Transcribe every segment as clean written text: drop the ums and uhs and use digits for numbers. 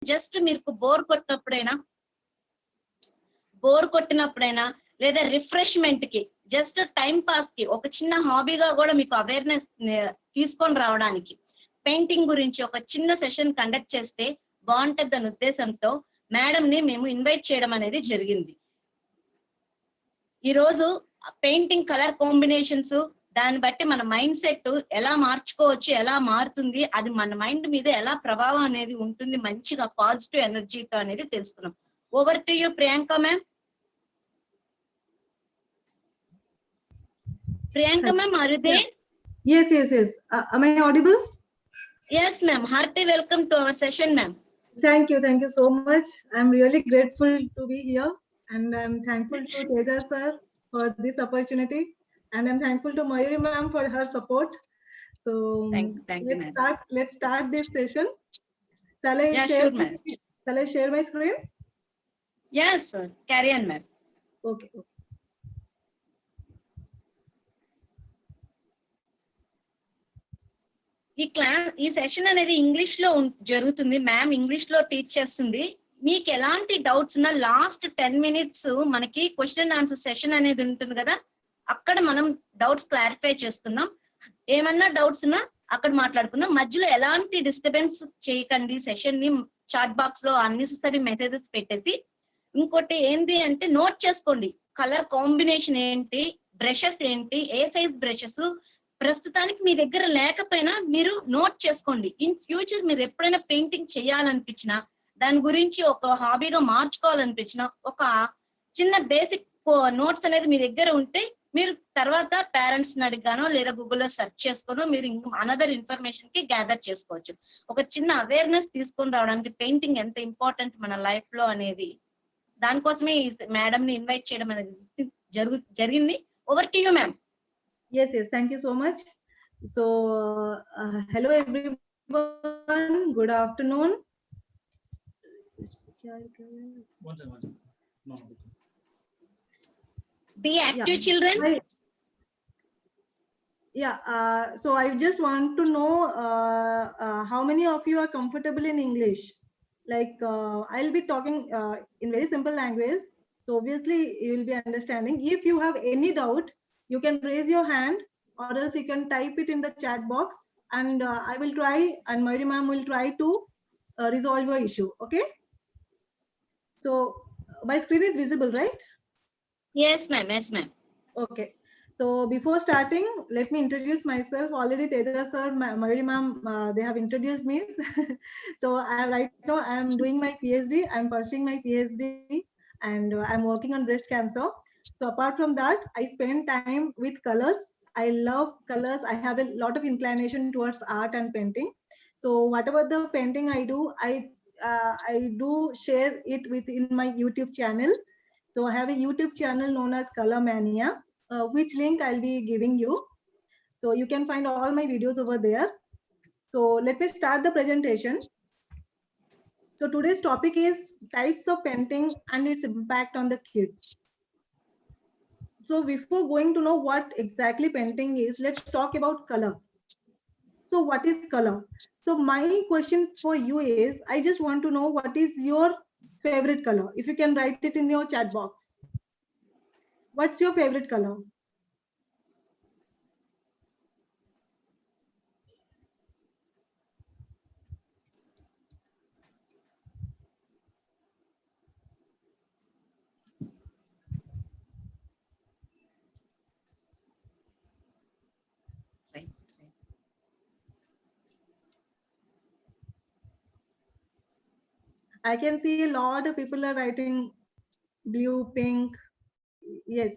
Just మీకు bore కొట్టినప్పుడైనా లేదా refreshment కి జస్ట్ టైం పాస్ కి ఒక చిన్న హాబీగా కూడా మీకు అవేర్నెస్ తీసుకొని రావడానికి పెయింటింగ్ గురించి ఒక చిన్న సెషన్ కండక్ట్ చేస్తే బాగుంటదన్న ఉద్దేశంతో మేడం ని మేము ఇన్వైట్ చేయడం అనేది జరిగింది. ఈ రోజు పెయింటింగ్ కలర్ కాంబినేషన్స్ దాన్ని బట్టి మన మైండ్ సెట్ ఎలా మార్చుకోవచ్చు, ఎలా మారుతుంది, అది మన మైండ్ మీద ఎలా ప్రభావం అనేది ఉంటుంది, మంచిగా పాజిటివ్ ఎనర్జీతో అనేది తెలుసుకున్నాం. Over to you Priyanka ma'am. Priyanka ma'am, are you there? Yes. Am I audible? Yes ma'am. Hearty welcome to our session ma'am. Thank you so much. I'm really grateful to be here, and I'm thankful to Teja sir for this opportunity, and I'm thankful to Mayuri ma'am for her support. So let's start this session. Shall I share my screen? Yes sir. Carry on ma'am. Okay. ఈ session అనేది English లో జరుగుతుంది. Ma'am English లో teach చేస్తుంది. మీకు ఎలాంటి doubts ఉన్నా last 10 minutes మనకి క్వశ్చన్ అండ్ ఆన్సర్ సెషన్ అనేది ఉంటుంది కదా, అక్కడ మనం డౌట్స్ క్లారిఫై చేసుకుందాం. ఏమన్నా డౌట్స్ ఉన్నా అక్కడ మాట్లాడుకుందాం. మధ్యలో ఎలాంటి డిస్టర్బెన్స్ చేయకండి. సెషన్ ని చాట్ బాక్స్ లో అన్నెసెసరీ మెసేజెస్ పెట్టేసి, ఇంకోటి ఏంటి అంటే నోట్ చేసుకోండి. కలర్ కాంబినేషన్ ఏంటి, బ్రషెస్ ఏంటి, ఏ సైజ్ బ్రషెస్ ప్రస్తుతానికి మీ దగ్గర లేకపోయినా మీరు నోట్ చేసుకోండి. ఇన్ ఫ్యూచర్ మీరు ఎప్పుడైనా పెయింటింగ్ చేయాలనిపించినా, దాని గురించి ఒక హాబీగా మార్చుకోవాలనిపించినా, ఒక చిన్న బేసిక్ నోట్స్ అనేది మీ దగ్గర ఉంటే మీరు తర్వాత పేరెంట్స్ ని అడిగానో లేదా గూగుల్లో సెర్చ్ చేసుకోనో మీరు అనదర్ ఇన్ఫర్మేషన్ కి గ్యాదర్ చేసుకోవచ్చు. ఒక చిన్న అవేర్నెస్ తీసుకొని రావడానికి పెయింటింగ్ ఎంత ఇంపార్టెంట్ మన లైఫ్ లో అనేది, దానికోసమే ఈ మేడం ని ఇన్వైట్ చేయడం అనేది జరిగింది. Over to you ma'am. Yes, thank you so much. So hello everyone, good afternoon. Be active children. So I just want to know how many of you are comfortable in English. Like I'll be talking in very simple language, so obviously you will be understanding. If you have any doubt, you can raise your hand, or else you can type it in the chat box, and I will try, and Mayuri ma'am will try to resolve your issue. Okay? So my screen is visible, right? Yes ma'am. Okay. So before starting, let me introduce myself. Already Teja sir, Mayuri ma'am, they have introduced me. So right now I am doing my PhD. I am pursuing my PhD, and I'm working on breast cancer. So apart from that, I spend time with colors. I love colors. I have a lot of inclination towards art and painting. So whatever the painting I do, I do share it within my YouTube channel. So I have a YouTube channel known as Color Mania, which link I'll be giving you. So you can find all my videos over there. So let me start the presentation. So today's topic is types of painting and its impact on the kids. So before going to know what exactly painting is, let's talk about color. So what is color? So my question for you is, I just want to know what is your favorite color. If you can write it in your chat box. What's your favorite color? I can see a lot of people are writing blue, pink. Yes.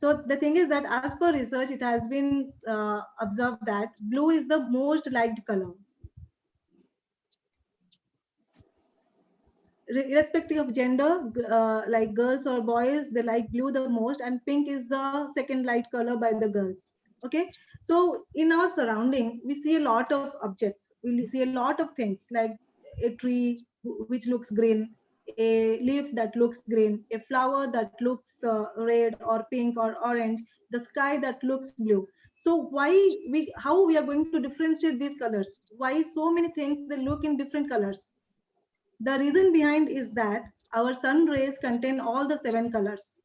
So the thing is that as per research, it has been observed that blue is the most liked color. Irrespective of gender, like girls or boys, they like blue the most, and pink is the second light color by the girls. Okay, so in our surrounding, we see a lot of objects. We see a lot of things, like a tree which looks green, a leaf that looks green, a flower that looks red or pink or orange, the sky that looks blue. So how we are going to differentiate these colors? Why so many things they look in different colors? The reason behind is that our sun rays contain all the 7 colors,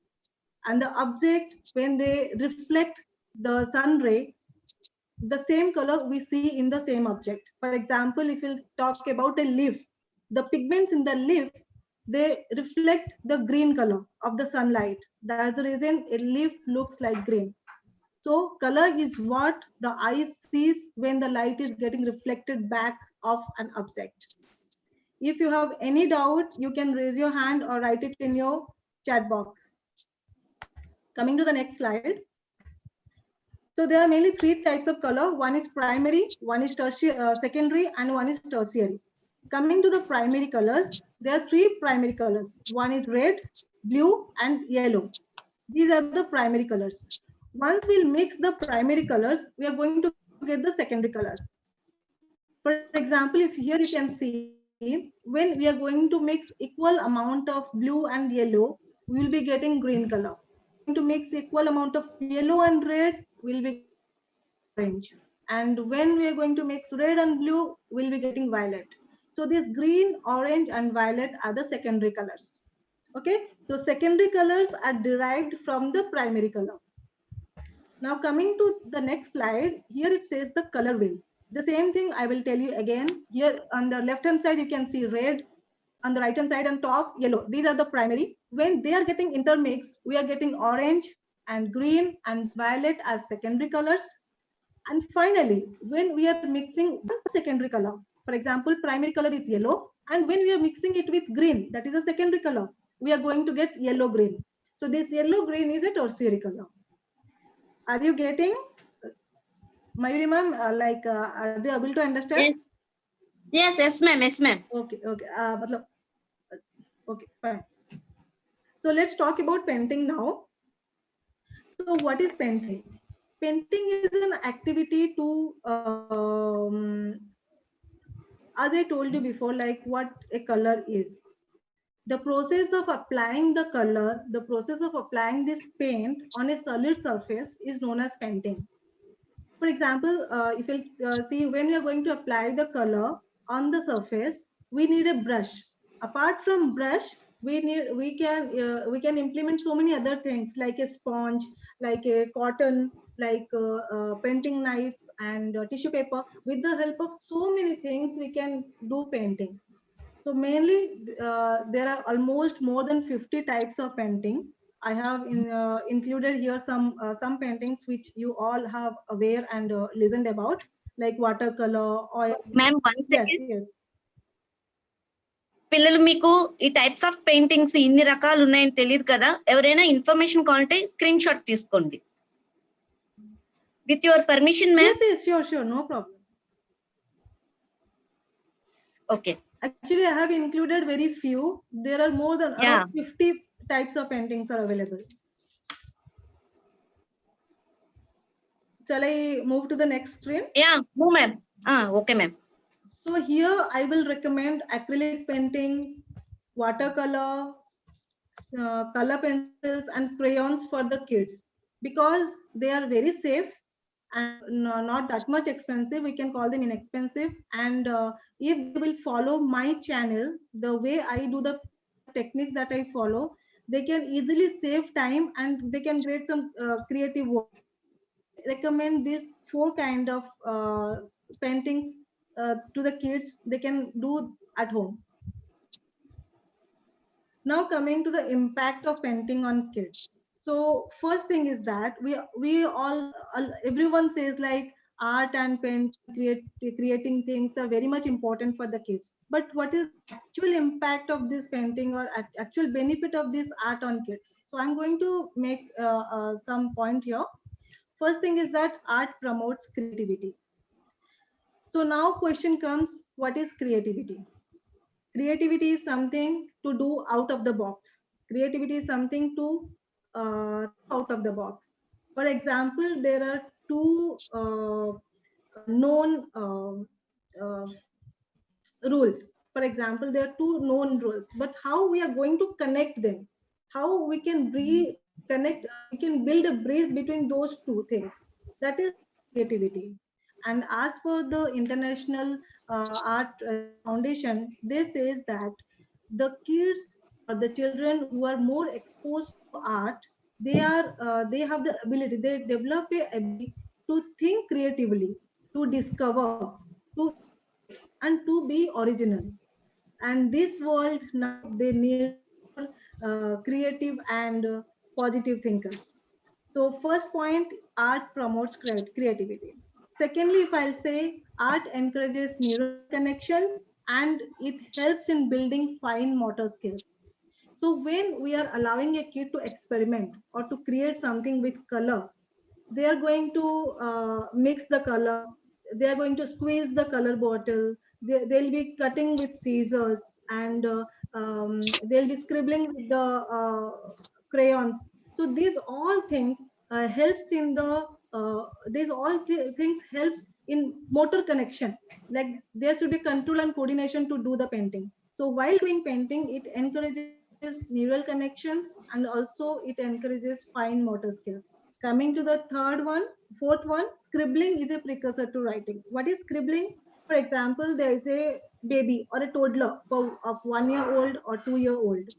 and the object, when they reflect the sun ray, the same color we see in the same object. For example, if we'll talk about a leaf, the pigments in the leaf, they reflect the green color of the sunlight. That's the reason a leaf looks like green. So color is what the eye sees when the light is getting reflected back of an object. If you have any doubt, you can raise your hand or write it in your chat box. Coming to the next slide. So there are mainly 3 types of color. One is primary, one is secondary, and one is tertiary. Coming to the primary colors, there are 3 primary colors. One is red, blue, and yellow. These are the primary colors. Once we'll mix the primary colors, we are going to get the secondary colors. For example, if here you can see, when we are going to mix equal amount of blue and yellow, we will be getting green color. To mix equal amount of yellow and red, we'll be orange. And when we are going to mix red and blue, we'll be getting violet. So this green, orange, and violet are the secondary colors. Okay, so secondary colors are derived from the primary color. Now coming to the next slide, here it says the color wheel. The same thing I will tell you again. Here on the left hand side, you can see red, on the right hand side and top yellow. These are the primary. When they are getting intermixed, we are getting orange and green and violet as secondary colors. And finally, when we are mixing one secondary color, for example, primary color is yellow, and when we are mixing it with green, that is a secondary color, we are going to get yellow green. So this yellow green is a tertiary color. Are you getting, Mayuri ma'am, are they able to understand? Yes, ma'am. Yes, ma'am. Okay. Okay, fine. So let's talk about painting now. So what is painting? Painting is an activity to, as I told you before, like what a color is. The process of applying the color, the process of applying this paint on a solid surface is known as painting. For example, if you see, when we are going to apply the color on the surface, we need a brush. Apart from brush, we can implement so many other things like a sponge, like a cotton, like painting knives and tissue paper. With the help of so many things, we can do painting. So mainly, there are almost more than 50 types of painting. I have included here some paintings which you all have aware and listened about, like watercolor, oil. Ma'am, one Yes, second. yes. పిల్లలు మీకు ఈ types of paintings ఇన్ని రకాలు ఉన్నాయని తెలియదు కదా, ఎవరైనా information కావాలంటే స్క్రీన్ షాట్ తీసుకోండి. With your permission ma'am. Yes, yes, sure, no problem. Okay. Actually, I have included very few. There are more than around 50 types of paintings are available. Shall I move to the next screen? Yeah, move ma'am. Okay ma'am. So here I will recommend acrylic painting, watercolor, color pencils and crayons for the kids because they are very safe and not that much expensive. We can call them inexpensive. And if they will follow my channel, the way I do the techniques that I follow, they can easily save time and they can create some creative work. Recommend these 4 kind of paintings to the kids. They can do at home. Now coming to the impact of painting on kids. So first thing is that we all everyone says like art and creating things are very much important for the kids. But what is actual impact of this painting or actual benefit of this art on kids? So I'm going to make some point here. First thing is that art promotes creativity. So now question comes, what is creativity? Creativity is something to do out of the box. Creativity is something to out of the box. For example, there are 2 known rules. For example, there are 2 known rules, but how we are going to connect them, how we can we can build a bridge between those 2 things, that is creativity. And as per the international art foundation, they says that the kids or the children who are more exposed to art, they have the ability, they develop a ability to think creatively, to discover, to innovate, and to be original. And this world now, they need more creative and positive thinkers. So first point, art promotes creativity. Secondly, if I'll say, art encourages neural connections and it helps in building fine motor skills. So when we are allowing a kid to experiment or to create something with color, they are going to mix the color, they are going to squeeze the color bottle, they'll be cutting with scissors, and they'll be scribbling with the crayons. So these all things helps in the these all things helps in motor connection, like there should be control and coordination to do the painting. So while doing painting, it encourages neural connections and also it encourages fine motor skills. Coming to the fourth one, scribbling is a precursor to writing. What is scribbling? For example, there is a baby or a toddler of 1 year old or 2 year old.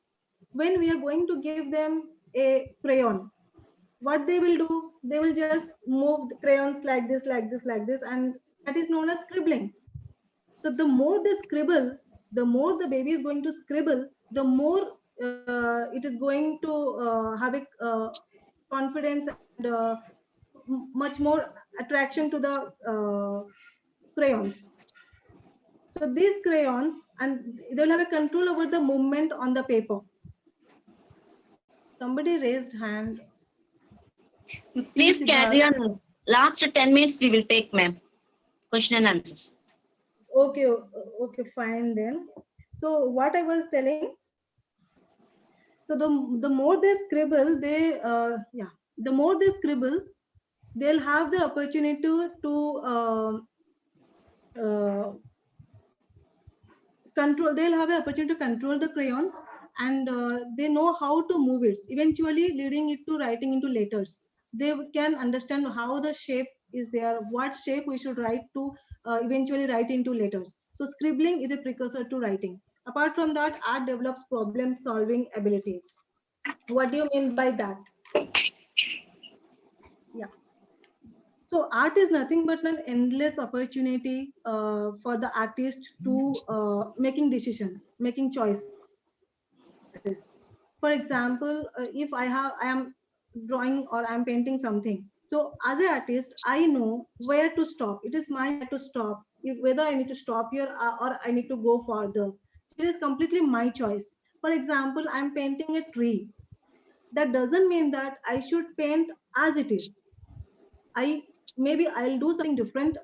When we are going to give them a crayon, what they will do? They will just move the crayons like this, like this, like this, and that is known as scribbling. So the more they scribble, the more the baby is going to scribble, the more it is going to have a confidence and much more attraction to the crayons. So these crayons, and they will have a control over the movement on the paper. Somebody raised hand. Please carry on. Last 10 minutes we will take, ma'am. Question and answers. Okay, okay, fine then. So what I was telling, so the more they scribble, the more they scribble, they'll have the opportunity uh, control. They'll have an opportunity to control the crayons, and they know how to move it. Eventually, leading it to writing into letters. They can understand how the shape is there, what shape we should write to eventually write into letters. So scribbling is a precursor to writing. Apart from that, art develops problem-solving abilities. What do you mean by that? Yeah. So art is nothing but an endless opportunity for the artist to making decisions, making choices. For example, if I am drawing or I'm painting something. So as an artist, I know where to stop. It is my to stop. Whether I need to stop here or I need to go further. So it is completely my choice. For example, I'm painting a tree. That doesn't mean that I should paint as it is. Maybe I'll do something different,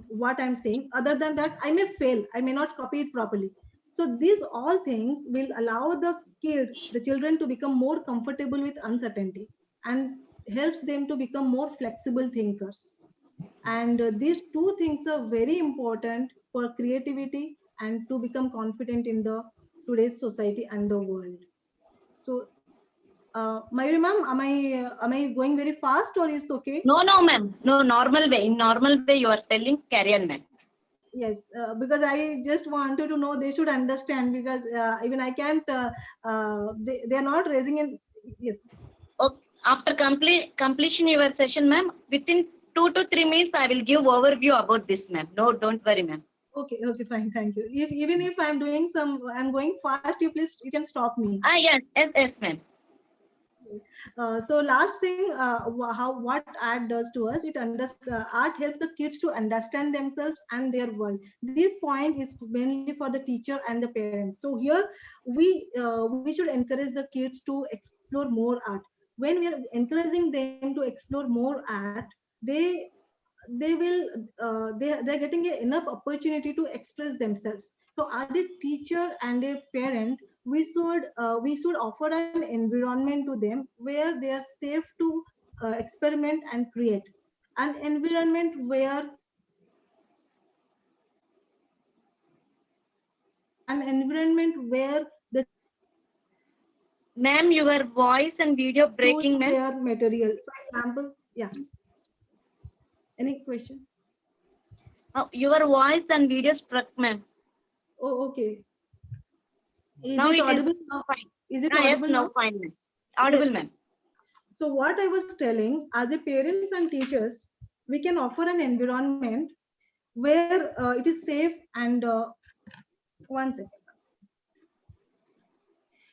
what I'm saying. Other than that, I may fail, I may not copy it properly. So these all things will allow the children to become more comfortable with uncertainty and helps them to become more flexible thinkers. And these two things are very important for creativity and to become confident in the today's society and the world. So Mayuri ma'am, am I going very fast or it's okay? No, ma'am. No, normal way. In normal way, you are telling. Carry on, ma'am. Yes, because I just wanted to know, they should understand, because even I can't. They are not raising in. Yes. Okay. After completion your session, ma'am, within 2 to 3 minutes, I will give overview about this, ma'am. No, don't worry, ma'am. Okay, fine, thank you. Even if I'm doing I'm going fast, you can stop me. Yes, ma'am. So last thing, what art does to us, art helps the kids to understand themselves and their world. This point is mainly for the teacher and the parents. So here we should encourage the kids to explore more art. When we are encouraging them to explore more art, they will they're getting enough opportunity to express themselves. So as a teacher and a parent, we should offer an environment to them where they are safe to experiment and create, an environment where the Ma'am, your voice and video breaking, ma'am. their material. For example, yeah. Any question? Your voice and video struck, ma'am. Oh, okay. Is Now it it audible is now? fine. Is it Yes, audible now now? fine, ma'am. Yes. Audible, ma'am. So what I was telling, as a parents and teachers, we can offer an environment where it is safe and one second.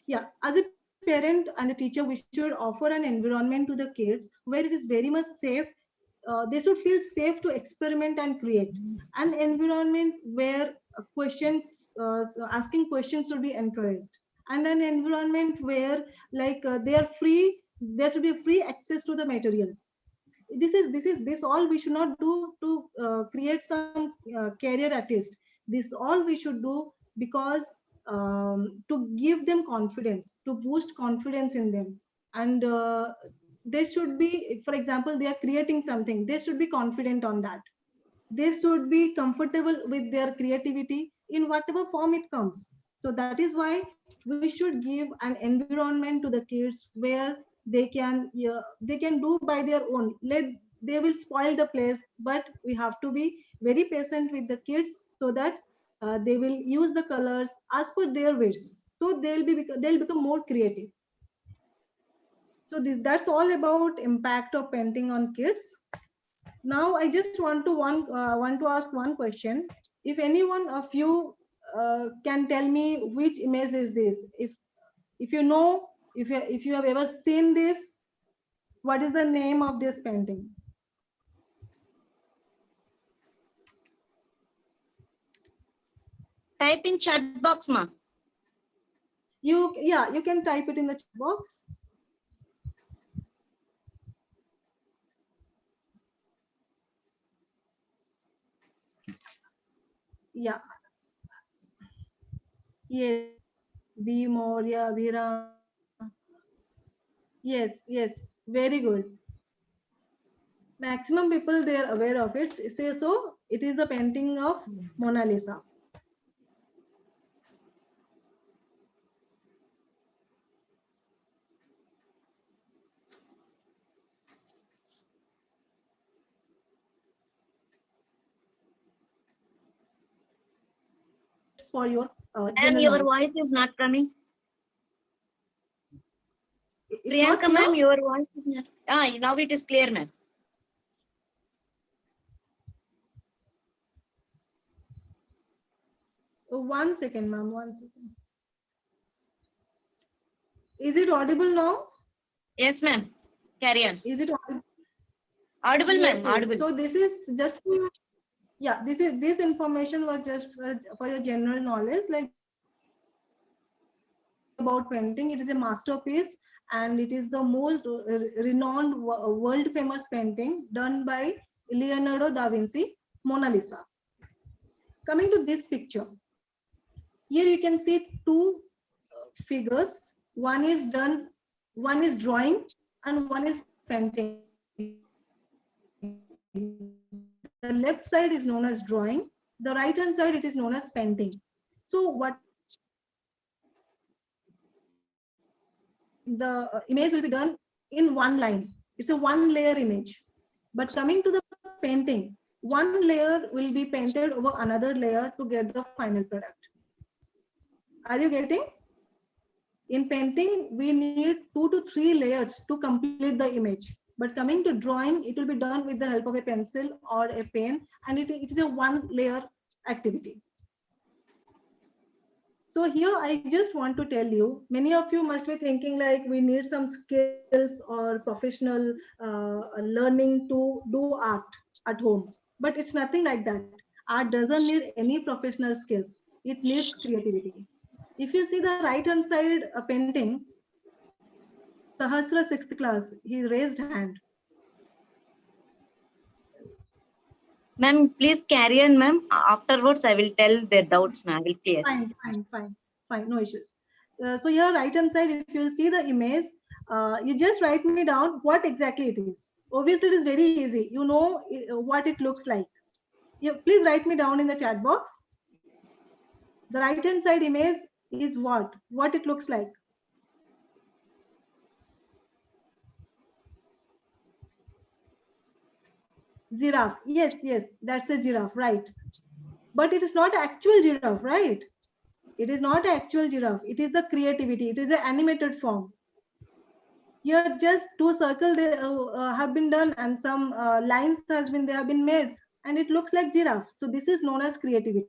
Yeah, as a parent and a teacher, we should offer an environment to the kids where it is very much safe. They should feel safe to experiment and create an environment where asking questions should be encouraged, and an environment where they are free. There should be free access to the materials. This all we should not do to create some career artist. This all we should do because to give them confidence, to boost confidence in them. And they should be, for example, they are creating something, they should be confident on that. They should be comfortable with their creativity in whatever form it comes. So that is why we should give an environment to the kids where they can do by their own. They will spoil the place, but we have to be very patient with the kids so that they will use the colors as per their wish. So they'll become more creative. So that's all about impact of painting on kids. Now I just want to ask one question. If anyone of you can tell me which image is this, if you know, if you have ever seen this, what is the name of this painting? Type in chat box, ma. You can type it in the chat box. Yeah. Yes. V Moria Vira. Yes, very good. Maximum people they are aware of it. So it is the painting of Mona Lisa. For your Ma'am, general your knowledge. voice is not coming. It's not Priyanka, clear? ma'am, your voice is not. Now it is clear, ma'am. One second, ma'am. 1 second. Is it audible now? Yes, ma'am. Carry on. Is it audible? Audible, Yes, ma'am. yes. Audible. So this is just yeah. This information was just for your general knowledge, like about painting. It is a masterpiece, and it is the most renowned world famous painting done by Leonardo da Vinci, Mona Lisa. Coming to this picture, here you can see two figures. One is drawing, and one is painting. The left side is known as drawing. The right hand side it is known as painting. So what the image will be done in one line. It's a one layer image. But coming to the painting, one layer will be painted over another layer to get the final product. Are you getting? In painting, we need 2 to 3 layers to complete the image. But coming to drawing, it will be done with the help of a pencil or a pen, and it is a one layer activity. So here I just want to tell you, many of you must be thinking like we need some skills or professional learning to do art at home. But it's nothing like that. Art doesn't need any professional skills. It needs creativity. If you see the right hand side painting, Sahasra 6th class, he raised hand. Ma'am, please carry on, ma'am. Afterwards, I will tell their doubts, ma'am. I will clear. Fine, no issues. So here right hand side, if you'll see the image, you just write me down what exactly it is. Obviously, it is very easy. You know what it looks like. Please write me down in the chat box. The right hand side image is what it looks like. Giraffe. Yes, yes, that's a giraffe, right? But it is not actual giraffe, right? It is not actual giraffe. It is the creativity. It is an animated form. Here, just two circles they have been done, and some lines they have been made, and it looks like giraffe. So this is known as creativity.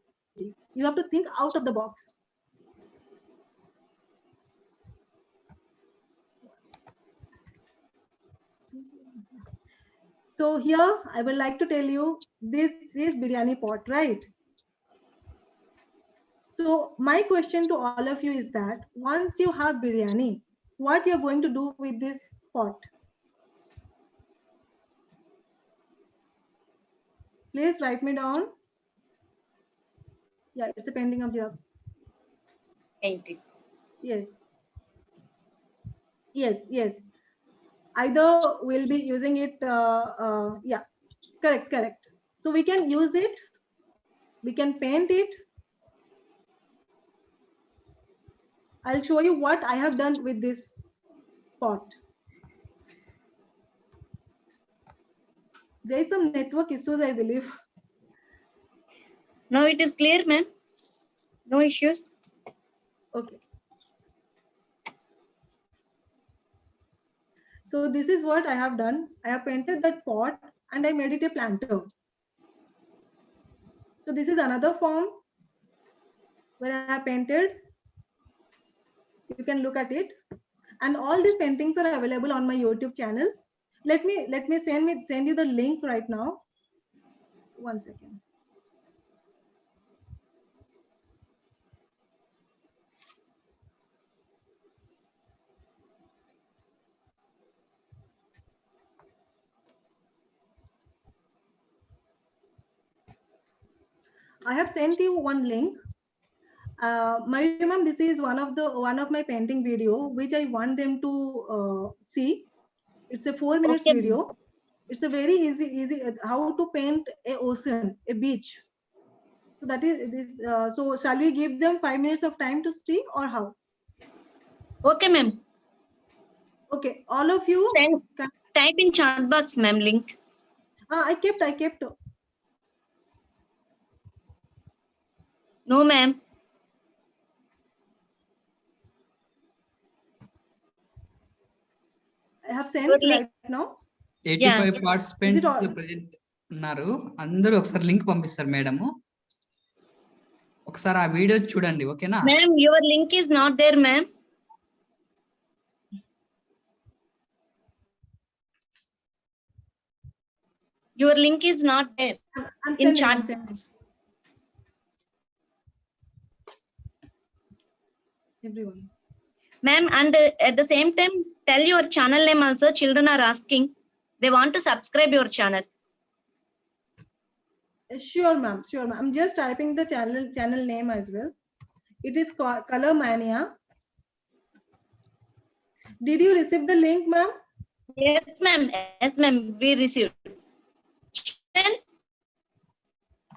You have to think out of the box. So here, I would like to tell you, this is biryani pot, right? So my question to all of you is that once you have biryani, what you're going to do with this pot? Please write me down. Yeah, it's a painting of giraffe. Painting. Yes. Yes, yes. Either we'll be using it, yeah, correct. So we can use it, we can paint it. I'll show you what I have done with this pot. There is some network issues, I believe. No, it is clear, ma'am. No issues. Okay. So this is what I have done. I have painted that pot and I made it a planter. So this is another form where I have painted. You can look at it. And all these paintings are available on my YouTube channel. Let me send you the link right now. 1 second. I have sent you one link. Mayuri ma'am, this is one of my painting video which I want them to see. It's a 4 minutes Okay, video. It's a very easy how to paint a ocean, a beach. So that is this. So shall we give them 5 minutes of time to see or how? okay, ma'am. Okay, all of you. Type in chat box, ma'am, link. I kept. No, ma'am. I have sent right now. 85 participants present ఉన్నారు. అందరూ ఒకసారి link పంపిస్తారు madam. ఒకసారి ఆ video చూడండి, ఓకేనా? Ma'am, your link is not there, ma'am. Your link is not there in chat box. Everyone. Ma'am, and at the same time, tell your channel name also. Children are asking. They want to subscribe your channel. Sure, ma'am. Sure, ma'am. I'm just typing the channel name as well. It is Color Mania. Did you receive the link, ma'am? Yes, ma'am. Yes, ma'am. We received. Then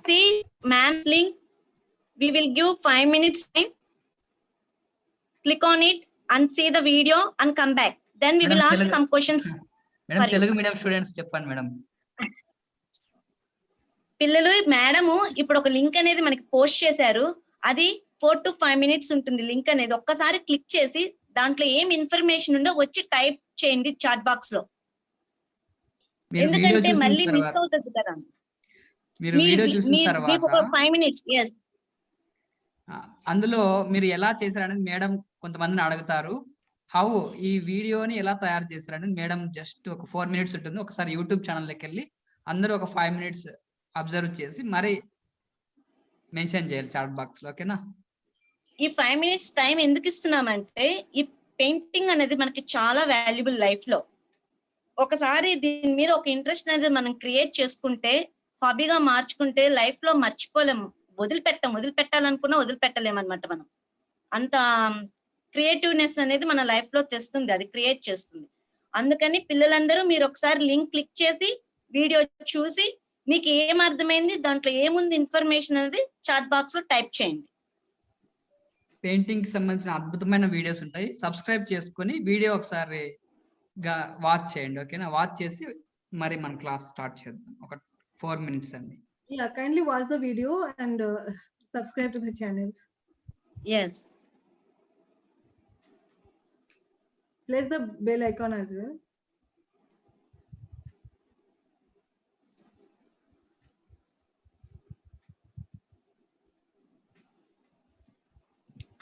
see ma'am's link. We will give 5 minutes time. Click on it and see the video and come back. Then we will ask some questions. Madam Telugu medium students చెప్పండి madam. పిల్లలు madam ఇప్పుడు ఒక link అనేది మనకి post చేశారు. అది 4 to 5 minutes ఉంటుంది link అనేది. ఒక్కసారి క్లిక్ చేసి దాంట్లో ఏం ఇన్ఫర్మేషన్ ఉందో వచ్చి టైప్ చేయండి చాట్ బాక్స్ లో. ఎందుకంటే మళ్ళీ మిస్ అవుతుంది కదా. మీరు వీడియో చూసిన తర్వాత మీకు ఒక 5 minutes. yes. అందులో మీరు ఎలా చేశారనేది మేడం కొంతమందిని అడుగుతారు. హౌ ఈ వీడియోని ఎలా తయారు చేశారనేది మేడం జస్ట్ ఒక 4 minutes ఉంటుంది. ఒకసారి యూట్యూబ్ ఛానల్లోకి వెళ్ళి అందరూ ఒక 5 minutes అబ్జర్వ్ చేసి మరి మెన్షన్ చేయాలి చాట్ బాక్స్ లో, ఓకేనా? ఈ 5 minutes టైం ఎందుకు ఇస్తున్నామంటే ఈ పెయింటింగ్ అనేది మనకి చాలా వాల్యుబుల్ లైఫ్ లో. ఒకసారి దీని మీద ఒక ఇంట్రెస్ట్ అనేది మనం క్రియేట్ చేసుకుంటే, హాబీగా మార్చుకుంటే లైఫ్ లో మర్చిపోలేము. వదిలిపెట్టాలనుకున్నా వదిలిపెట్టలేమన్నమాట. మనం అంత క్రియేటివ్నెస్ అనేది మన లైఫ్ లో తెస్తుంది, అది క్రియేట్ చేస్తుంది. అందుకని పిల్లలందరూ మీరు ఒకసారి లింక్ క్లిక్ చేసి వీడియో చూసి మీకు ఏం అర్థమైంది, దాంట్లో ఏముంది ఇన్ఫర్మేషన్ అనేది చాట్ బాక్స్ లో టైప్ చేయండి. పెయింటింగ్ కి సంబంధించిన అద్భుతమైన వీడియోస్ ఉంటాయి. సబ్స్క్రైబ్ చేసుకొని వీడియో ఒకసారి వాచ్ చేయండి, ఓకేనా? వాచ్ చేసి మరి మన క్లాస్ స్టార్ట్ చేద్దాం. ఒక 4 minutes అండి. Yeah, kindly watch the video and subscribe to the channel. Yes. Press the bell icon as well.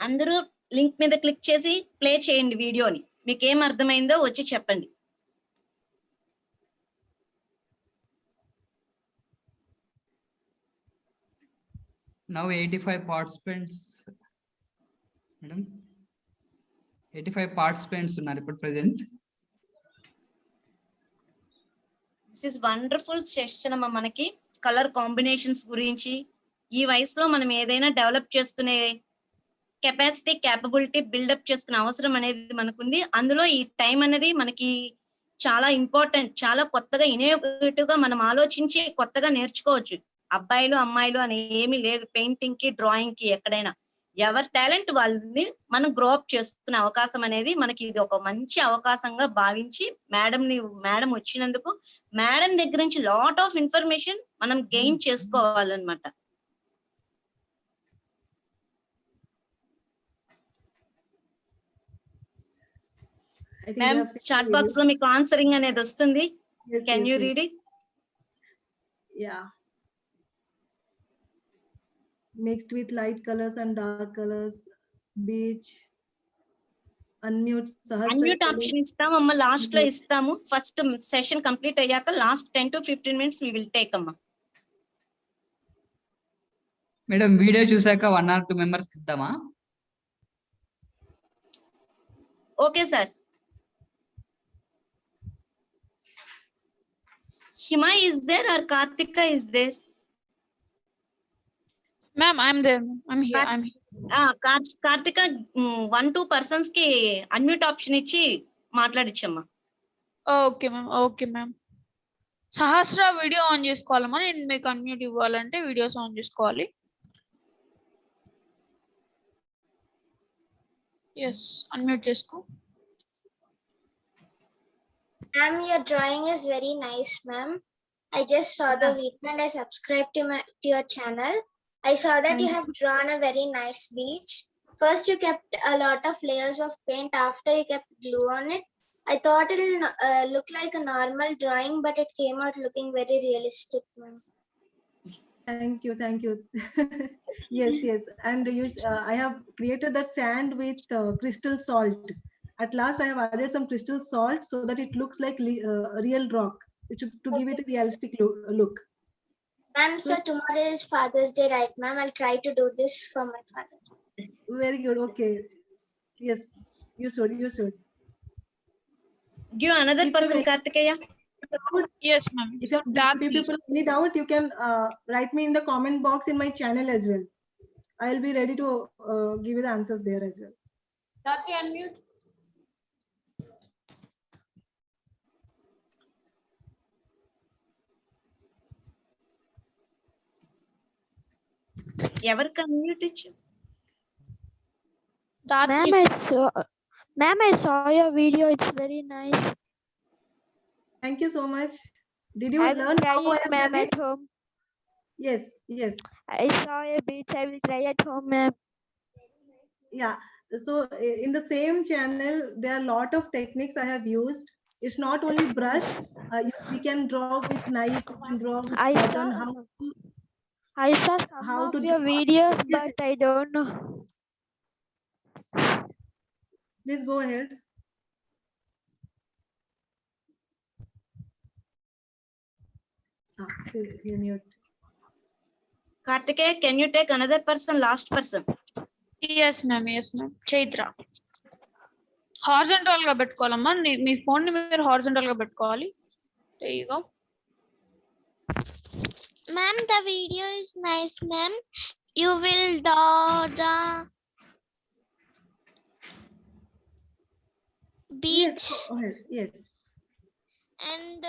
అందరూ లింక్ మీద క్లిక్ చేసి ప్లే చేయండి వీడియోని. మీకు ఏం అర్థమైందో వచ్చి చెప్పండి. Now 85 participants. Madam, 85 participants ఉన్నారు ఇప్పుడు present. This is wonderful session అమ్మ. మనకి కలర్ కాంబినేషన్స్ గురించి, ఈ వయసులో మనం ఏదైనా డెవలప్ చేసుకునే కెపాసిటీ, క్యాపబిలిటీ బిల్డప్ చేసుకునే అవసరం అనేది మనకుంది. అందులో ఈ టైం అనేది మనకి చాలా ఇంపార్టెంట్. చాలా కొత్తగా ఇన్నోవేటివ్ గా మనం ఆలోచించి కొత్తగా నేర్చుకోవచ్చు. అబ్బాయిలు అమ్మాయిలు అని ఏమీ లేదు. పెయింటింగ్ కి, డ్రాయింగ్ కి ఎక్కడైనా ఎవరి టాలెంట్ వాళ్ళని మనం గ్రో అప్ చేసుకునే అవకాశం అనేది మనకి ఇది ఒక మంచి అవకాశంగా భావించి మేడం వచ్చినందుకు మేడం దగ్గర నుంచి లాట్ ఆఫ్ ఇన్ఫర్మేషన్ మనం గెయిన్ చేసుకోవాలన్నమాట. మ్యామ్ చాట్ బాక్స్ లో మీకు ఆన్సరింగ్ అనేది వస్తుంది. Can you read it? Yeah. Mixed with light colors and dark colors. Beach. Unmute. Unmute option ఇస్తాము అమ్మ, లాస్ట్ లో ఇస్తాము. ఫస్ట్ సెషన్ కంప్లీట్ అయ్యాక last 10 to 15 minutes we will take అమ్మ. మేడం వీడియో చూసాక 1 or 2 మెంబర్స్ ఇద్దామా? Okay sir. Hima is there or Kartika is there? Ma'am, I'm there. I'm here. I'm here. Karthika 1-2 persons కి unmute option ఇచ్చి మాట్లాడిచ్చమ్మా. Okay ma'am, okay ma'am. Sahasra video on చేసుకోవాలమ్మా. నేను మీకు unmute ఇవ్వాలంటే వీడియోస్ ఆన్ చేసుకోవాలి. ఎస్, అన్మ్యూట్ చేసుకో. Ma'am, your drawing is very nice, ma'am. I just saw the video and I subscribed to your channel. I saw that you have drawn a very nice beach. First, you kept a lot of layers of paint. After, you kept glue on it. I thought it will look like a normal drawing, but it came out looking very realistic, ma'am. Thank you, thank you. Yes, yes. And I have created the sand with crystal salt. At last, I have added some crystal salt so that it looks like real rock, to give it a realistic look. Ma'am, so tomorrow is Father's Day, right, ma'am? I'll try to do this for my father. Very good. Okay. Yes, you should. Give another person, Kartikeya. Yes, ma'am. If you have people any doubt, you can write me in the comment box in my channel as well. I will be ready to give you the answers there as well. Dati, unmute. ఎవరికి unmute ఇచ్చు? Ma'am, I saw your video. It's very nice. Thank you so much. Did you I learn will try how I it, have ma'am, done it? at home. Yes, yes. I saw a beach. I will try at home, ma'am. Yeah. So in the same channel, there are a lot of techniques I have used. It's not only brush. We can draw with knife. We can draw with cotton. I saw some how of to your draw. videos, Yes. but I don't know. Please go ahead. You mute. Kartikeya, can you take another person, last person? Yes, ma'am. Yes, ma'am. Chaitra. Horizontal గా పెట్టుకోవాలమ్మా. మీ phone ని మీరు horizontal గా పెట్టుకోవాలి. There you go. Ma'am, the video is nice, ma'am. You will draw the beach. Yes, go ahead. Yes. And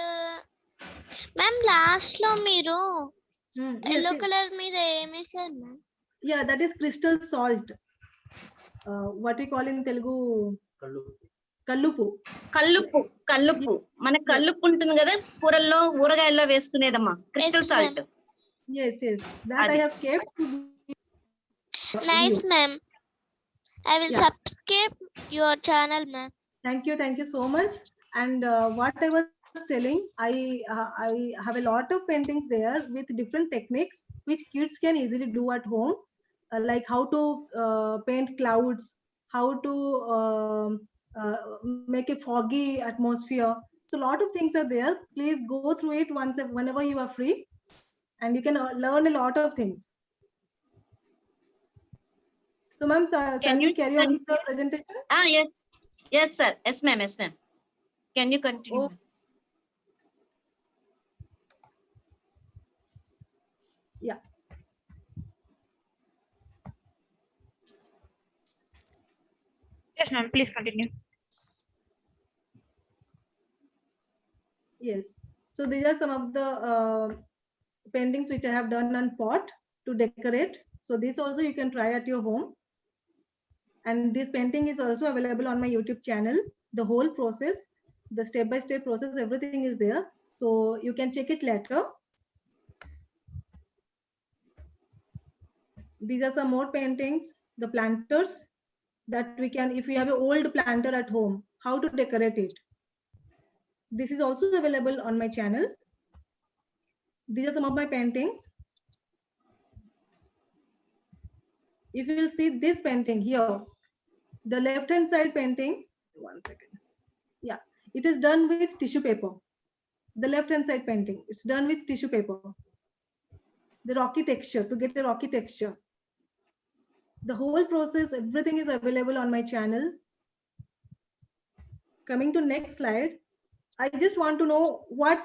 ma'am, last lo మీరు Yes, yellow yes. color మీద ఏమి వేశారు ma'am? Yeah, that is crystal salt. What we call in Telugu Kallupu. కల్లుప్పు కల్లుప్పు మన కల్లుప్పు ఉంటుంది కదా కూరల్లో ఊరగాయల్లో వేసుకునేదమ్మా crystal Yes, salt. Yes, yes. That I Adi. have kept. Nice, ma'am. I will Yeah. subscribe your channel, ma'am. Thank you so much. And what I was telling, I have a lot of paintings there with different techniques which kids can easily do at home, like how to paint clouds, how to make a foggy atmosphere. So a lot of things are there. Please go through it whenever you are free, and you can learn a lot of things. So, ma'am, shall we carry on with the presentation? yes sir, yes ma'am, can you continue? Oh. Yeah. Yes, ma'am. Please continue. Yes. So these are some of the paintings which I have done on pot to decorate. So this also you can try at your home. And this painting is also available on my YouTube channel. The whole process, the step-by-step process, everything is there. So you can check it later. These are some more paintings, the planters that we can, if we have an old planter at home, how to decorate it. This is also available on my channel. These are some of my paintings. If you will see this painting here, the left hand side painting, 1 second. Yeah, it is done with tissue paper. The left hand side painting, it's done with tissue paper. The rocky texture, to get a rocky texture. The whole process, everything is available on my channel. Coming to next slide, I just want to know what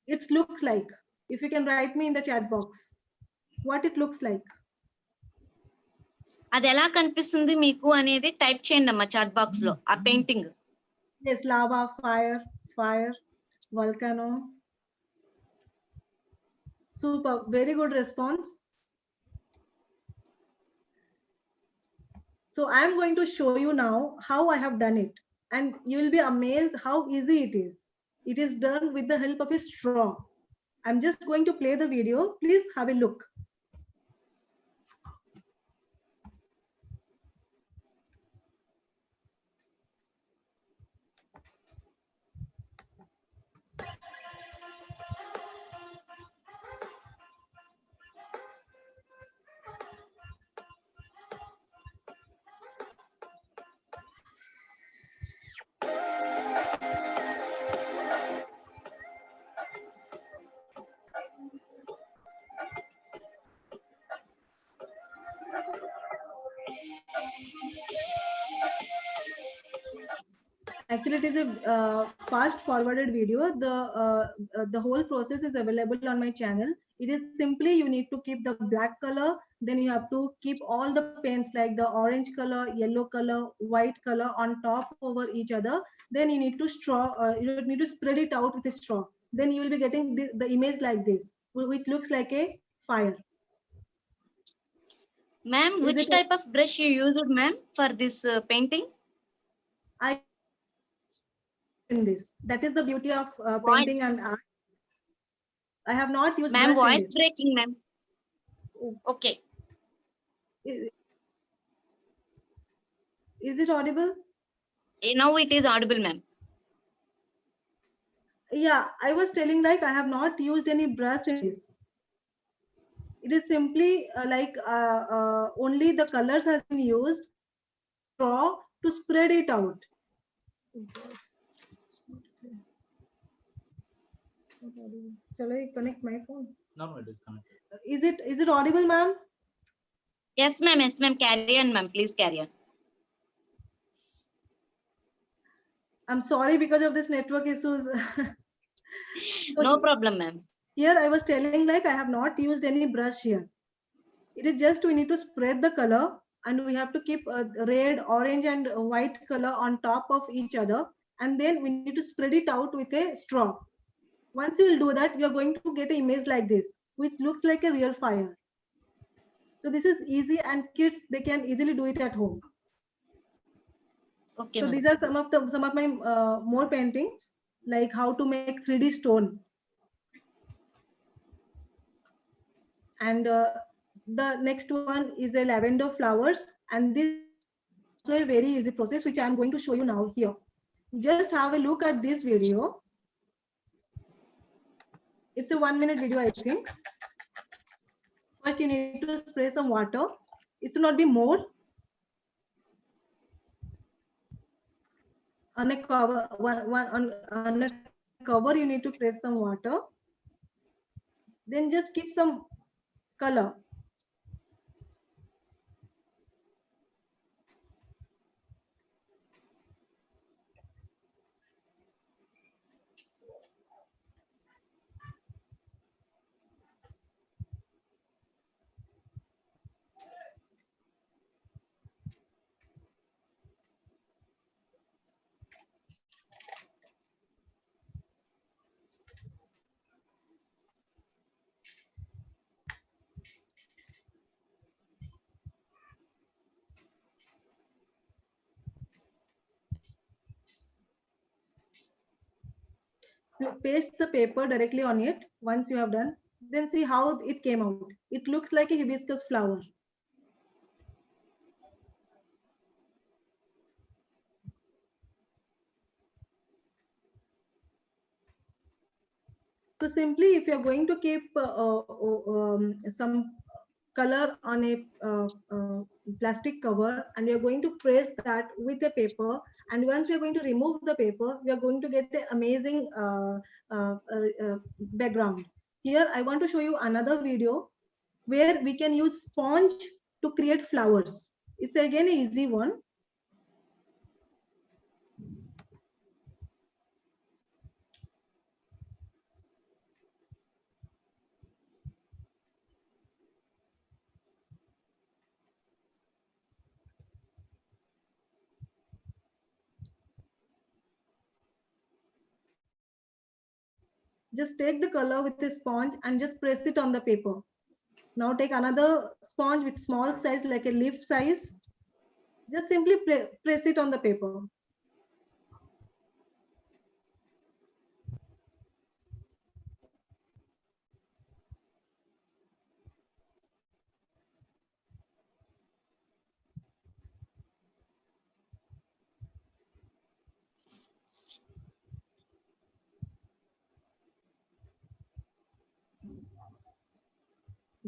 it looks like. If you can write me in the chat box, what it looks like. అది ఎలా కనిపిస్తుంది మీకు అనేది type చేయండి అమ్మా chat box లో ఆ painting. Yes, lava, fire, volcano. Super, very good response. So I'm going to show you now how I have done it, and you will be amazed how easy it is. It is done with the help of a straw. I'm just going to play the video. Please have a look. Actually, it is a fast forwarded video. The whole process is available on my channel. It is simply you need to keep the black color, then you have to keep all the paints like the orange color, yellow color, white color on top over each other. Then you need to you need to spread it out with a straw. Then you will be getting the image like this, which looks like a fire. Ma'am, which type of brush you used, ma'am, for this painting? In this, that is the beauty of painting and art. I have not used. Ma'am, voice breaking, ma'am. Okay. Is it audible? Now it is audible, ma'am. Yeah, I was telling like I have not used any brush in this. It is simply only the colors has been used straw to spread it out. Shall I connect my phone? No, it is connected. Is it audible, ma'am? Yes, ma'am. Yes, ma'am. Carry on, ma'am. Please carry on. I'm sorry because of this network issues. So no problem, ma'am. Here I was telling like I have not used any brush here. It is just we need to spread the color and we have to keep red, orange and white color on top of each other. And then we need to spread it out with a straw. Once you will do that, you are going to get an image like this, which looks like a real fire. So this is easy and kids, they can easily do it at home. Okay, So madam. these are some of my more paintings, like how to make 3D stone. And the next one is a lavender flowers, and this is also a very easy process which I am going to show you now here. Just have a look at this video. It's a 1-minute video, I think. First, you need to spray some water. It should not be more. On a cover, on a cover, you need to press some water. Then just give some color. Paste the paper directly on it. Once you have done, then see how it came out. It looks like a hibiscus flower. So simply, if you're going to keep some color on a plastic cover, and you're going to press that with a paper, and once we're going to remove the paper, we are going to get an amazing background. Here, I want to show you another video where we can use sponge to create flowers. It's again an easy one. Just take the color with a sponge and just press it on the paper. Now take another sponge with small size, like a leaf size. Just simply press it on the paper.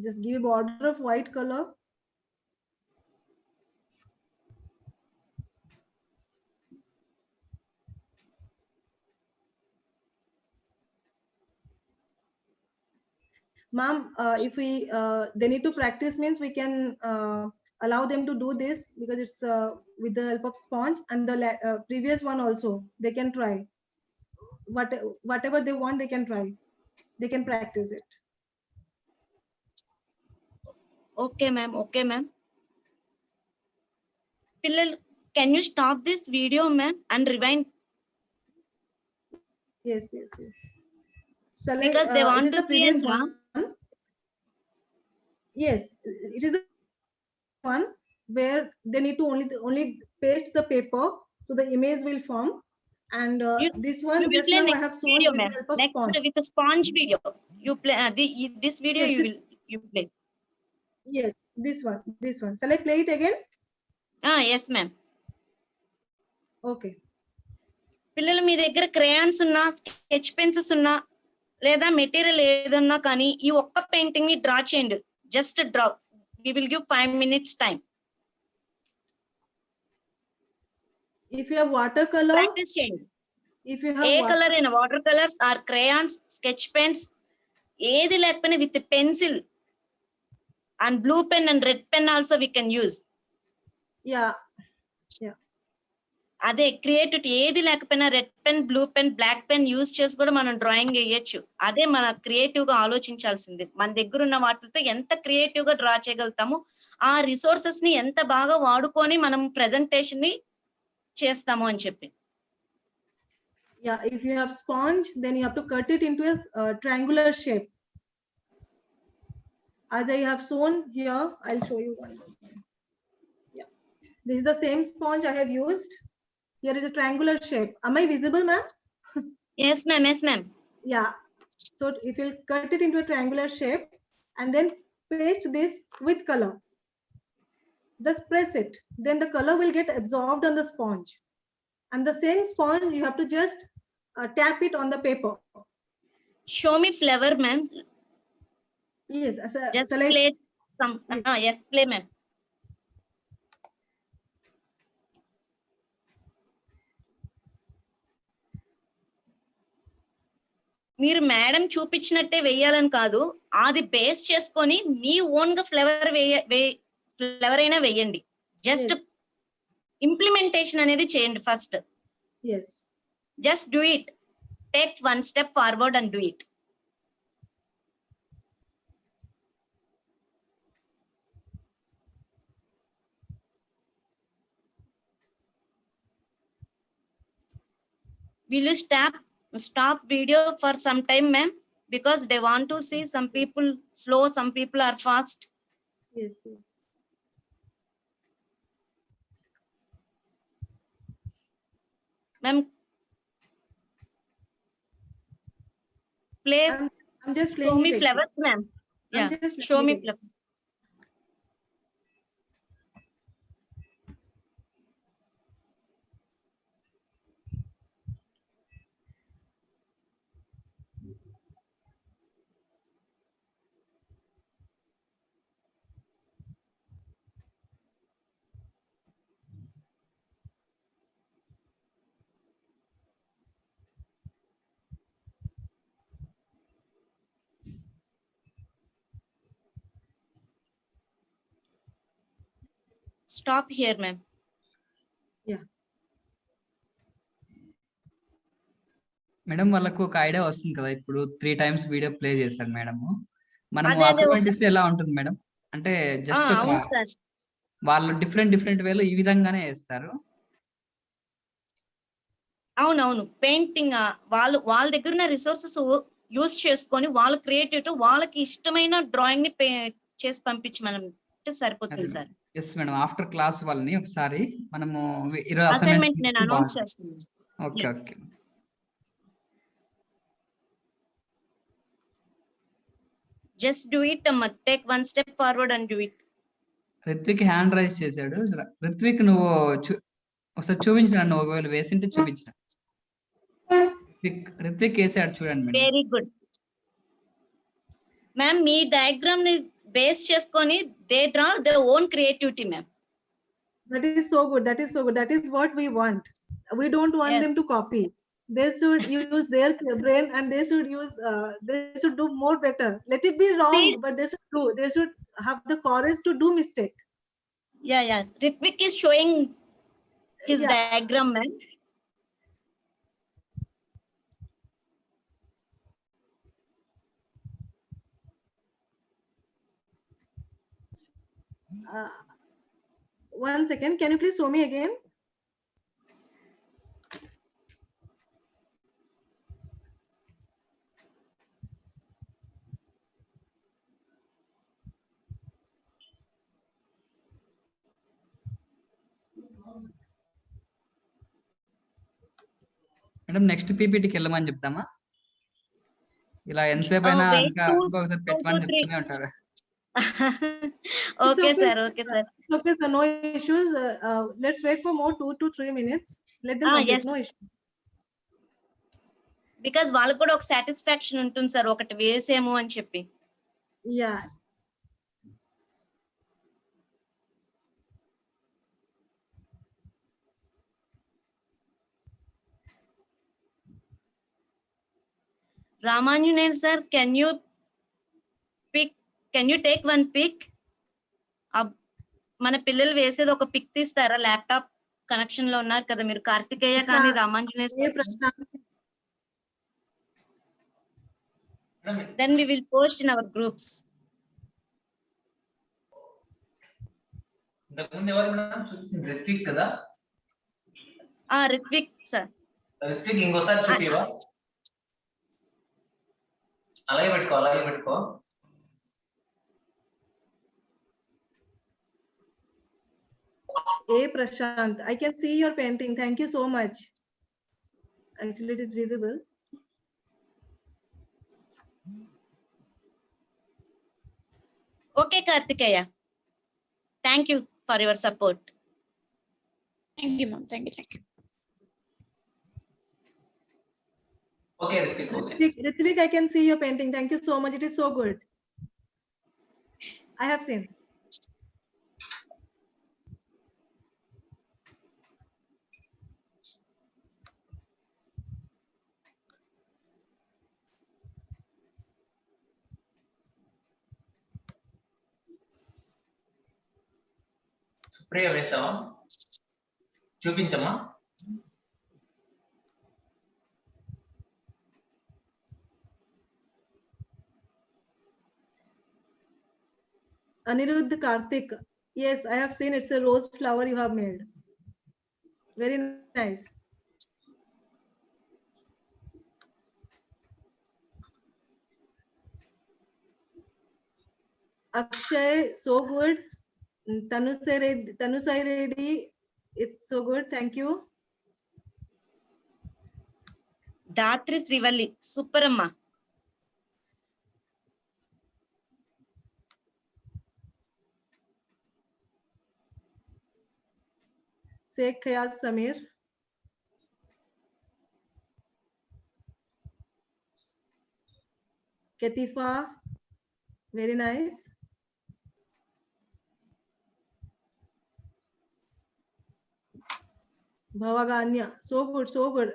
Just give a border of white color. Ma'am, if they need to practice, means we can allow them to do this, because it's with the help of sponge, and the previous one also they can try. Whatever they want, they can try. They can practice it. Okay, ma'am. Okay, ma'am. Pillal, can you stop this video, ma'am, and rewind? Yes. Shall Because they it want is to the see previous and one. Yes, it is the one where they need to only paste the paper, so the image will form. And this you one will just play now I next have shown video, with the ma'am. help of Next sponge. with the sponge video. You play this video. Yes, You play. Yes, this one. Shall I play it again? Yes, ma'am. Okay. పిల్లలు మీ దగ్గర crayons ఉన్నా sketch pencils ఉన్నా లేదా material ఏదన్నా కానీ ఈ ఒక్క painting ని డ్రా చేయండి. Just draw. We will give 5 minutes time. If you have watercolor, practice చేయండి. if you have ఏ కలర్ అయినా, water colours or crayons, sketch pens, ఏది లేకపోయినా with pencil and blue pen and red pen also we can use. yeah. అదే creativity ఏది లేకపోయినా red pen, blue pen, black pen use చేసి కూడా మనం డ్రాయింగ్ వేయొచ్చు. అదే మన క్రియేటివ్ గా ఆలోచించాల్సింది. మన దగ్గర ఉన్న వాటితో ఎంత క్రియేటివ్ గా డ్రా చేయగలుగుతాము, ఆ రిసోర్సెస్ ని ఎంత బాగా వాడుకొని మనం ప్రెజెంటేషన్ ని చేస్తాము అని చెప్పి. Yeah, if you have sponge, then you have to cut it into a triangular shape. As I have shown here, I'll show you one more. Yeah, this is the same sponge I have used. Here is a triangular shape. Am I visible, ma'am? Yes, ma'am. Yes, ma'am. Yeah. So if you cut it into a triangular shape and then paste this with color, just press it, then the color will get absorbed on the sponge. And the same sponge, you have to just tap it on the paper. Show me flower, ma'am. Yes, Just shall I- play some. Yes. Yes, play, ma'am. మీరు madam చూపించినట్టే వేయాలని కాదు, అది base చేసుకొని మీ own గా flavour flavour అయినా వేయండి. Just Yes. Implementation అనేది చేయండి first. Yes. Just do it. Take one step forward and do it. Will you stop video for some time, ma'am? Because they want to see some people slow, some people are fast. Yes, yes. Ma'am, play. I'm just Show playing me it. flowers, ma'am. I'm Yeah, just show me playing it. flowers. Stop here, ma'am. Yeah. Madam వాళ్ళకు ఒక idea వస్తుంది కదా, ఇప్పుడు 3 times video play చేశారు madam. మనం అదే assignment ఎలా ఉంటుంది మేడం అంటే జస్ట్ అవును సార్. వాళ్ళు డిఫరెంట్ వేలో ఈ విధంగానే చేస్తారు. అవునవును, పెయింటింగ్ వాళ్ళ దగ్గర ఉన్న రిసోర్సెస్ యూజ్ చేసుకొని వాళ్ళ క్రియేటివ్ వాళ్ళకి ఇష్టమైన డ్రాయింగ్ ని చేసి పంపించమని సరిపోతుంది sir. Yes madam, after class వాళ్ళని ఒకసారి మనము ఈరోజు అసైన్మెంట్ నేను అనౌన్స్ చేస్తున్నాను. Okay okay. Just do it అమ్మ. Take one step forward and do it. Ritvik hand raise చేశాడు. రిత్విక్ నువ్వు ఒకసారి చూపించిన, నువ్వు ఒకవేళ వేసింటే చూపించిన. రిత్విక్ వేసాడు చూడండి. Very good ma'am. మీ డయాగ్రామ్ ని బేస్ చేసుకొని they draw their own creativity ma'am. That is so good. That is so good. That is what we want. We don't want Yes. them to copy. They should use their brain and they should use. They should do more better. Let it be wrong, See- but they should do. They should have the courage to do mistake. Yeah. Ritvik is showing his Yeah. diagram, ma'am. One second. Can you please show me again? Madam next పీపీటీకి వెళ్ళమని చెప్తామా? ఇలా ఎంతసేపు అయినా ఇంకా ఇంకొకసారి పెట్టమని చెప్తూనే ఉంటారు. Okay, sir. Okay, sir. Okay, sir. No issues. Let's wait for more 2 to 3 minutes. Let them complete. Yes. No issues. Because వాళ్ళకు కూడా ఒక సాటిస్ఫాక్షన్ ఉంటుంది సార్, ఒకటి వేసేమో అని చెప్పి. Yeah. Ramanjunen sir, can you take one pic? మన పిల్లలు వేసేది ఒక పిక్ తీస్తారా? ల్యాప్టాప్ కనెక్షన్ లో ఉన్నారు కదా మీరు, కార్తికేయ కానీ రామాంజనేయ ये sir. प्रश्न Then we will post in our groups. ఇంతకుముందు ఎవరు మేడం చూపించింది? రిత్విక్ కదా? రిత్విక్ సార్. రిత్విక్ ఇంకోసారి చూపివా? అలాగే పెట్టుకో. A Prashant. I can see your painting. Thank you so much. Actually, it is visible. Okay, Kartikeya. Thank you for your support. Thank you, ma'am. Thank you. Thank you. Okay, Ritik, okay. Ritvik, I can see your painting. Thank you so much. It is so good. I have seen. Supriya వేసావా? చూపించమ్మా. Anirudh Karthik. Yes, I have seen. It's a rose flower you have made. Very nice. Akshay, so good. Tanusai Reddy, it's so good. Thank you. Datri Srivalli, super amma. Sheikh Khayaz Samir. Katifa, very nice. Bhavaganya, so good, so good.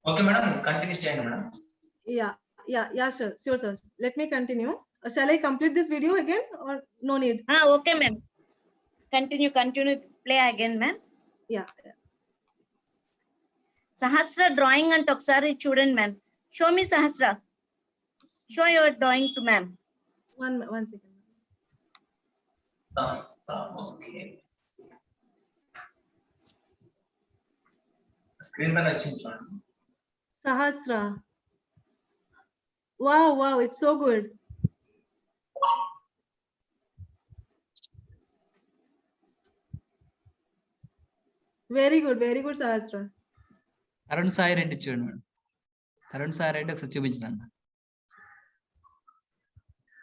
Okay, madam, continue చేయండి madam. Yeah, sure. Let me continue. Shall I complete this video again or no need? Okay, ma'am. Continue. Play again, ma'am. Yeah. Sahasra drawing and oksari children, ma'am. Show me Sahasra. Show your drawing to ma'am. One second. Okay. Screen పైన వచ్చింది చూడండి. Sahasra. Wow, it's so good. Very good, Sahasra. Arun Sai Reddy చూడండి madam. Arun Sai Reddy ఒకసారి చూపించండి.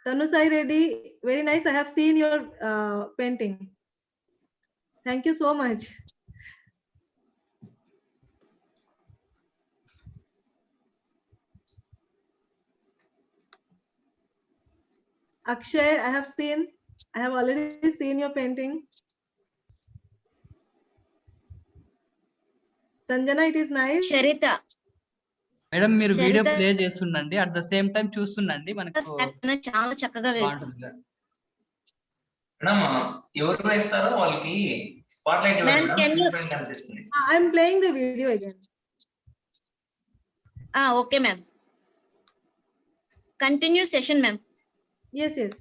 Tanusai Reddy, very nice. I have seen your painting. Thank you so much. Akshay, I have already seen your painting. Sanjana, it is nice. Sharita. Madam మీరు video Charita- play చేస్తుండండి, at the same time చూస్తుండండి, మనకు చాలా చక్కగా వేస్తుంది. బాగుంటుంది. Madam ఎవరు వేస్తారో వాళ్ళకి spot light Ma'am, can you- కనిపిస్తుంది. I'm playing the video again. Okay, ma'am. Continue session, ma'am. Yes.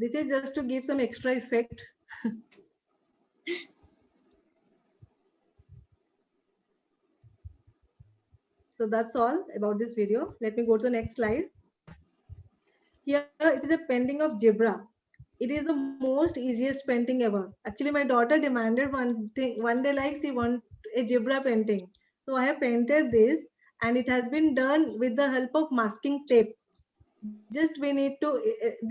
This is just to give some extra effect. So that's all about this video. Let me go to the next slide. Here it is a painting of zebra. It is the most easiest painting ever. Actually, my daughter demanded one day, like she want a zebra painting. So I have painted this, and it has been done with the help of masking tape. Just we need to,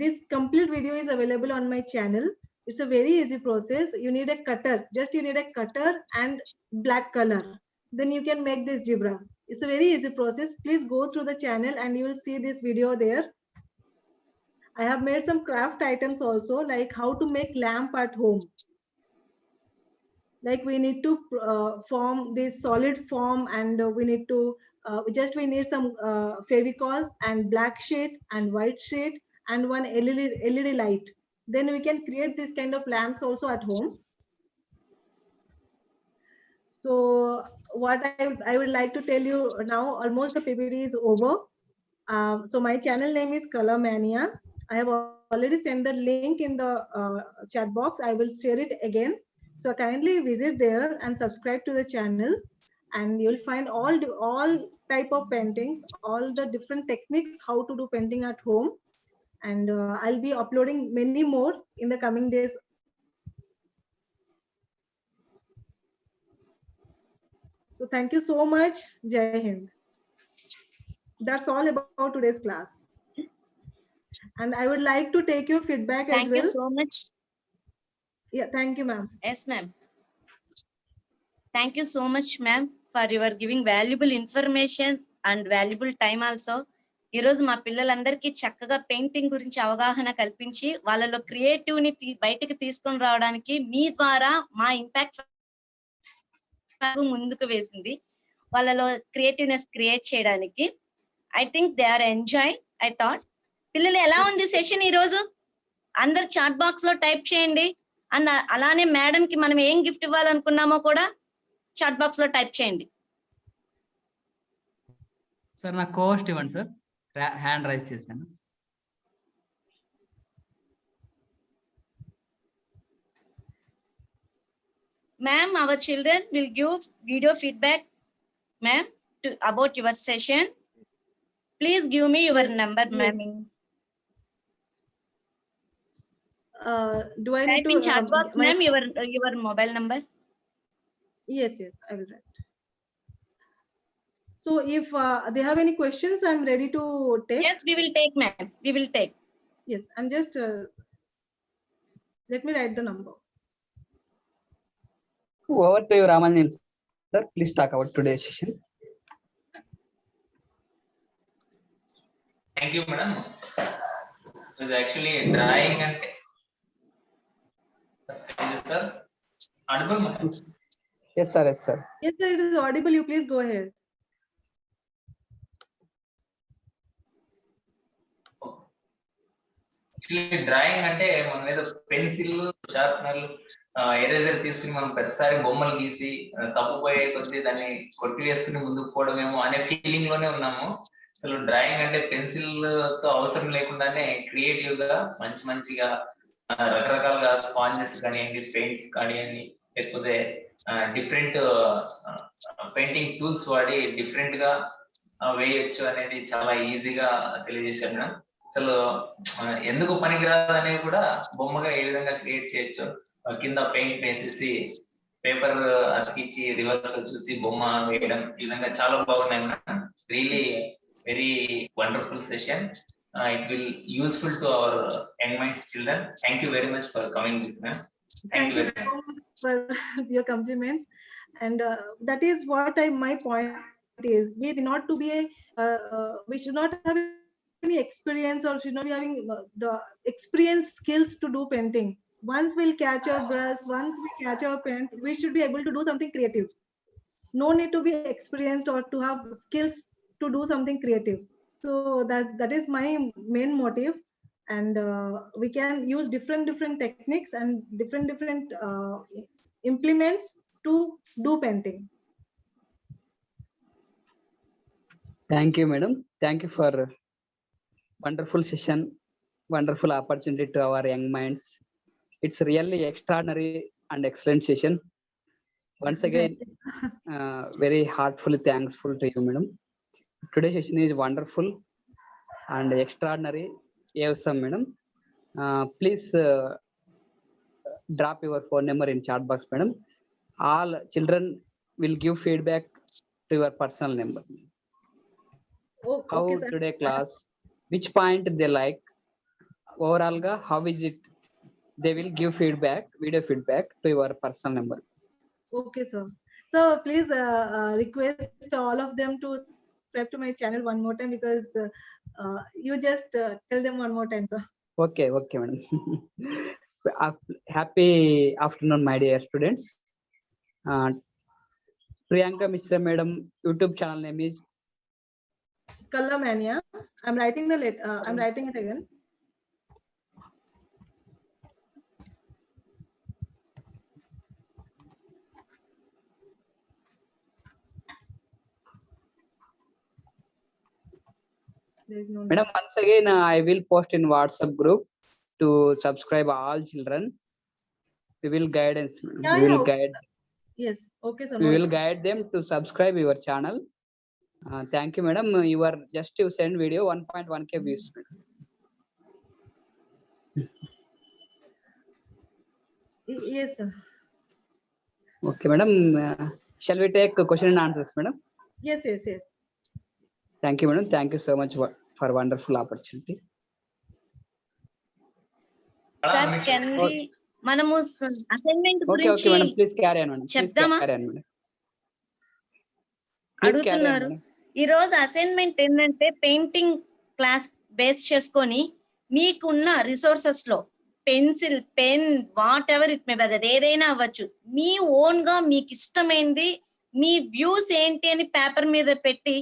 this complete video is available on my channel. It's a very easy process. You need a cutter. Just you need a cutter and black color. Then you can make this zebra. It's a very easy process. Please go through the channel and you will see this video there. I have made some craft items also, like how to make lamp at home. Like we need to form this solid form, and we need to we need some Fevicol and black sheet and white sheet and one LED light. Then we can create this kind of lamps also at home. So what I would like to tell you now, almost the PPT is over. So my channel name is Color Mania. I have already sent the link in the chat box. I will share it again. So kindly visit there and subscribe to the channel, and you'll find all type of paintings, all the different techniques how to do painting at home. And I'll be uploading many more in the coming days. So thank you so much. Jai Hind. That's all about today's class. And I would like to take your feedback as well. Thank you so much. Yeah, thank you, ma'am. Yes, ma'am. Thank you so much, ma'am, for your giving valuable information and valuable time also. ఈ రోజు మా పిల్లలందరికీ చక్కగా painting గురించి అవగాహన కల్పించి వాళ్ళలో creative ని బయటికి తీసుకొని రావడానికి మీ ద్వారా మా ఇంపాక్ట్ ముందుకు వేసింది. వాళ్ళలో క్రియేటివ్నెస్ క్రియేట్ చేయడానికి. I think they are enjoy. I thought పిల్లలు ఎలా ఉంది సెషన్ ఈ రోజు? అందరు చాట్ బాక్స్ లో టైప్ చేయండి. అండ్ అలానే మేడం కి మనం ఏం గిఫ్ట్ ఇవ్వాలనుకున్నామో కూడా చాట్ బాక్స్ లో టైప్ చేయండి. సార్ నాకు కోస్ట్ ఇవ్వండి సార్. హ్యాండ్ రైజ్ చేశాను. Ma'am, our children will give video feedback, ma'am, about your session. Please give me your number, ma'am. Do I need Type to in chat box, ma'am, your mobile number. Yes, I will write. So if they have any questions, I'm ready to take. Yes, we will take, ma'am. We will take. Yes, I'm just let me write the number. Over to you, Ramanjan sir. Please talk about today's session. Thank you, madam. It was actually drawing and sir. Audible, madam? Yes, sir. Yes, sir, it is audible. You please go ahead. Actually, drawing అంటే మన మీద pencil sharpener eraser తీసుకుని మనం ప్రతిసారి బొమ్మలు గీసి తప్పుపోయే కొద్దీ దాన్ని కొట్టి వేసుకుని ముందుకు పోవడమేమో అనే ఫీలింగ్ లోనే ఉన్నాము. అసలు డ్రాయింగ్ అంటే పెన్సిల్ తో అవసరం లేకుండానే క్రియేటివ్ గా మంచిగా రకరకాలుగా స్పాంజెస్ కానివ్వండి, పెయింట్స్ కానివ్వండి, లేకపోతే డిఫరెంట్ పెయింటింగ్ టూల్స్ వాడి డిఫరెంట్ గా వేయొచ్చు అనేది చాలా ఈజీగా తెలియజేశాను. అసలు ఎందుకు పనికిరాదు అనేవి కూడా బొమ్మగా ఏ విధంగా క్రియేట్ చేయొచ్చు, కింద పెయింట్ వేసేసి పేపర్ అతికిచ్చి రివర్స్ లో చూసి బొమ్మ వేయడం, ఈ విధంగా చాలా బాగున్నాయి. Really very wonderful session. It will useful to our young minds children. Thank you very much for coming this man. Thank you so much for your compliments. And that is what my point is. We not to be we should not have any experience or should not be having the experience skills to do painting. Once we'll catch our brush, once we catch our paint, we should be able to do something creative. No need to be experienced or to have skills to do something creative. So that is my main motive. And we can use different techniques and different implements to do painting. Thank you, madam. Thank you for wonderful session. wonderful opportunity to our young minds. It's really extraordinary and excellent session. Once again, very heartfully thankful to you, madam. Today's session is wonderful and extraordinary. Awesome, madam. Please drop your phone number in chat box, madam. All children will give feedback to your personal number. Oh, How okay, sir. today class, which point they like, overall ga, how is it? They will give feedback, video feedback to your personal number. Okay, sir. So please request all of them to subscribe to my channel one more time, because you just tell them one more time, sir. Okay, okay, madam. Happy afternoon, my dear students. Priyanka Mishra madam YouTube channel name is Kalamania. I'm writing the I'm writing it again. There is no madam. Once again, I will post in WhatsApp group to subscribe all children. We will guidance. Yeah, We will yeah, guide. Yes. Okay, sir. We No will issue. guide them to subscribe your channel. Thank you, madam. You are just to send video 1.1K views. Madam. Yes, sir. Okay, madam. Shall we take question and answers, madam? Yes, yes, yes. Thank you, madam. Thank you so much for wonderful opportunity. Sir can we మనము assignment Okay, గురించి okay, madam. Please carry on, madam. Please చెప్దామా? carry on, madam. Please carry on, అడుగుతున్నారు. madam. ఈ రోజు assignment ఏంటంటే painting class base చేసుకొని మీకున్న resources లో pencil, pen, what ever it may be, అది ఏదైనా అవ్వచ్చు, మీ ఓన్ గా మీకు ఇష్టమైంది, మీ వ్యూస్ ఏంటి అని పేపర్ మీద పెట్టి